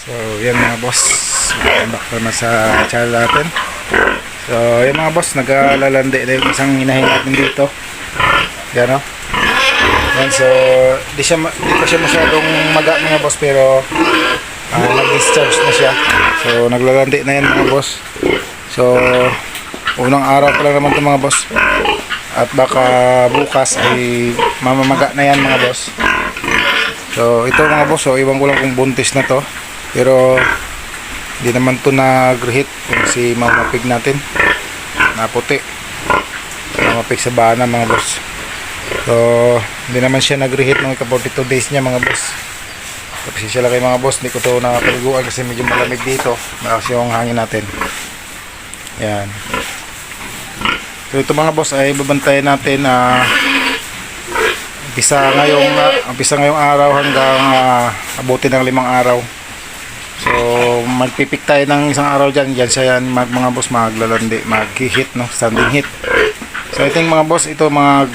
So yan mga boss, welcome back naman sa channel natin. So yan mga boss, naglalandi na yung isang inahin natin dito. Yan o. Yan, so di pa siya masyadong maga mga boss, pero nag-discharge na siya. So naglalandi na yan mga boss. So unang araw pa lang naman ito mga boss. At baka bukas ay mamamaga na yan mga boss. So ito mga boss, so iwan ko lang kung buntis na to, pero hindi naman to nag-reheat yung si Mama Pig natin na puti, Mama Pig sa bana mga boss. So hindi naman siya nag-reheat ng 42 days niya mga boss. Tapos siya lang kayo mga boss, hindi ko to nakapaliguan kasi medyo malamig dito, malakas yung hangin natin. Yan. So ito mga boss ay babantayan natin na umpisa ngayong araw hanggang abutin ng 5 araw. So magpipik tayo ng isang araw dyan siya yan mga boss maglalandi, mag-hit no, standing hit. So I think mga boss, ito mga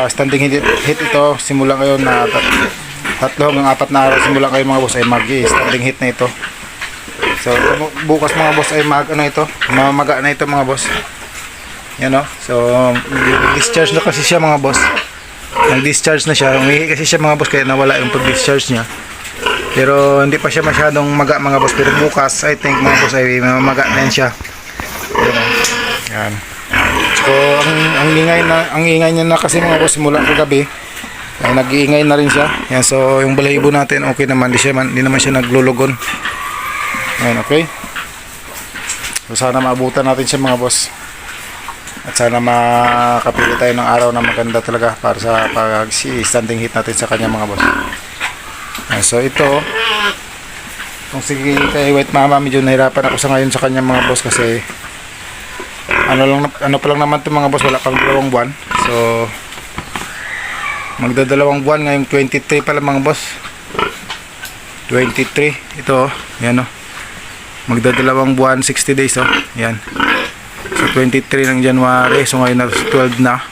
standing hit ito simula ngayon na 3 hanggang 4 na araw simula ngayon mga boss ay mag-standing hit na ito. So bukas mga boss ay mamaga na ito mga boss. Yan no. So discharge na kasi siya mga boss. Nag-discharge na siya. Umihi kasi siya mga boss, kaya nawala yung pag-discharge niya. Pero hindi pa siya masyadong maga mga boss. Pero bukas, I think mga boss ay mamaga na yan siya. Yan. So ang ingay niya na kasi mga boss simula kagabi ay nag-iingay na rin siya. Yan, so yung balahibo natin okay naman, hindi naman siya naglulugon. Yan, okay. So sana maabutan natin siya mga boss. At sana makapili tayo ng araw na maganda talaga para sa pag-standing hit natin sa kanya mga boss. So ito, kung sige kay White Mama, medyo nahirapan ako sa ngayon sa kanya mga boss kasi ano pa lang naman ito mga boss, wala pang 2 buwan. So magdadalawang buwan ngayong 23 pala mga boss. 23 ito, yan o. Magdadalawang buwan, 60 days o. Yan. So 23 ng January, so ngayon na 12 na.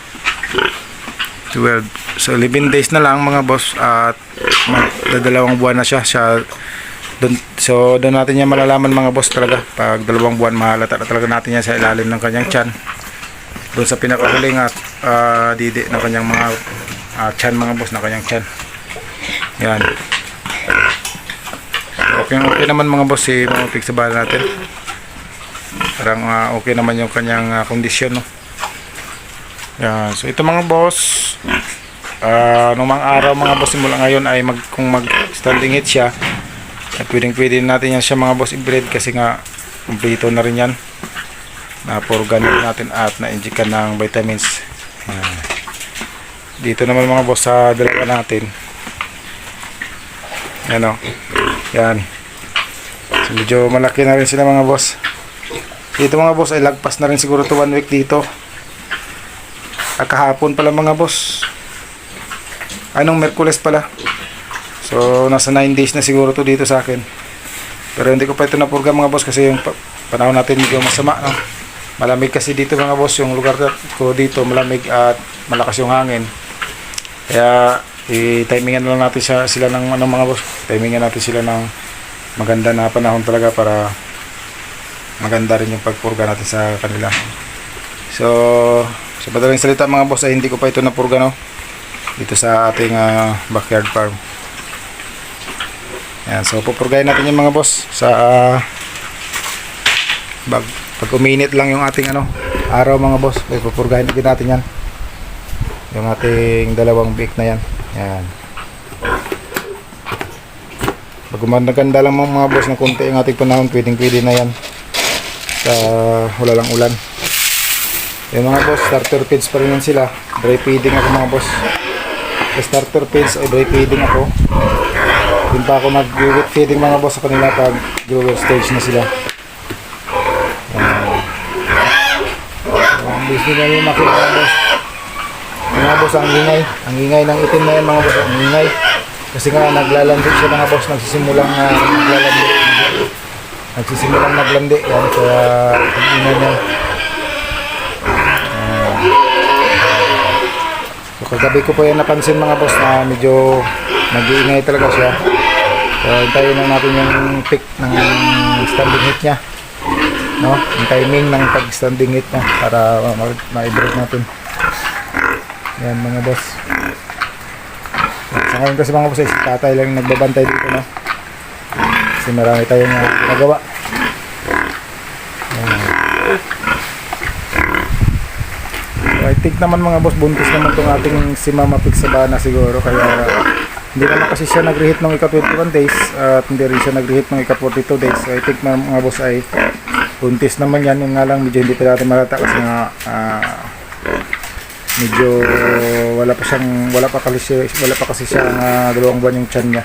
12. So 11 days na lang mga boss at magdadalawang buwan na siya. So doon natin yan malalaman mga boss talaga. Pag 2 buwan mahalata na talaga natin yan sa ilalim ng kanyang tiyan. Doon sa pinakahuling at didi ng kanyang mga tiyan mga boss, ng kanyang tiyan. Yan. Okay naman mga boss si Mama Pig sa bahay natin. Parang okay naman yung kanyang kondisyon no? Yan. So ito mga boss, nung mga araw mga boss simula ngayon ay kung mag standing hit siya ay pwede natin yan siya mga boss i-breed kasi nga kumpleto na rin yan na organic natin at na-injikan ng vitamins. Yan. Dito naman mga boss sa dalawa natin, yan o. Yan. So medyo malaki na rin sila mga boss. Dito mga boss ay lagpas na rin siguro to 1 week dito. Kahapon pala mga boss. Anong Merkules pala. So nasa 9 days na siguro to dito sa akin. Pero hindi ko pa ito napurga mga boss kasi yung panahon natin medyo masama no? Malamig kasi dito mga boss, yung lugar ko dito malamig at malakas yung hangin. Kaya i-timingan lang natin sila ng mga boss. Timingan natin sila ng maganda na panahon talaga para maganda rin yung pagpurga natin sa kanila. So sa madaling salita mga boss ay hindi ko pa ito napurga no? Dito sa ating backyard farm. Yan, so pupurgahin natin yung mga boss sa pag uminit lang yung ating araw mga boss, ay pupurgahin natin yan yung ating 2 week na yan. Yan. Pag gumanda lang mga boss ng konti yung ating panahon, pwede na yan sa wala lang ulan. Yung mga boss, starter feeds pa rin yan sila. Dry feeding ako mga boss. Sa starter feeds ay dry feeding ako. Din pa ako nag-wet feeding mga boss sa kanila pag grower stage na sila. Ang business na lumaki mga boss. Mga boss, ang ingay ng itim na yan mga boss, ang ingay. Kasi nga naglalandi siya mga boss, nagsisimulang naglandi yan, kaya ang ingay niya. So kagabi ko po yan napansin mga boss na medyo nag-iingay talaga siya. So hintayin lang natin yung peak ng standing heat niya, no? Yung timing ng pag standing heat niya para ma-break natin. Yan mga boss. Sa ngayon kasi mga boss, si tatay lang yung nagbabantay dito, no? Kasi marami tayong nagawa. So, I think naman mga boss, buntis naman itong ating si Mama Pig Sabana siguro, kaya hindi naman kasi siya nag-reheat ng ika 21 days at hindi rin siya nag-reheat ng ika 42 days. So I think mga boss ay buntis naman yan. Yung nga lang medyo hindi pa natin malata kasi nga medyo wala pa kasi siya 2 buwan yung tiyan niya.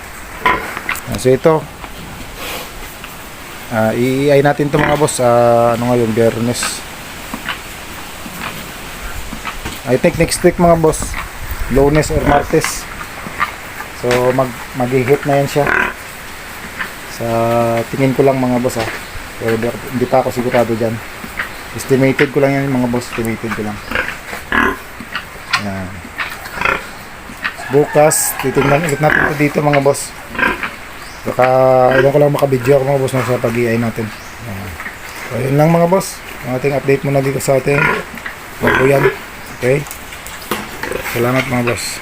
So ito i-ay natin ito mga boss ano ngayon, Biyernes. I think next week mga boss, Lunes or Martes. So mag-hit na yan siya. Sa tingin ko lang mga boss pero hindi pa ako sigurado dyan. Estimated ko lang yan mga boss, estimated ko lang. Yan. Bukas titingnan ulit natin ito dito mga boss. Baka ilan ko lang makabidyo ako mga boss sa pag-i-ay natin. So yun lang mga boss, ang ating update muna dito sa ating bago yan. Okay, salamat mga boss.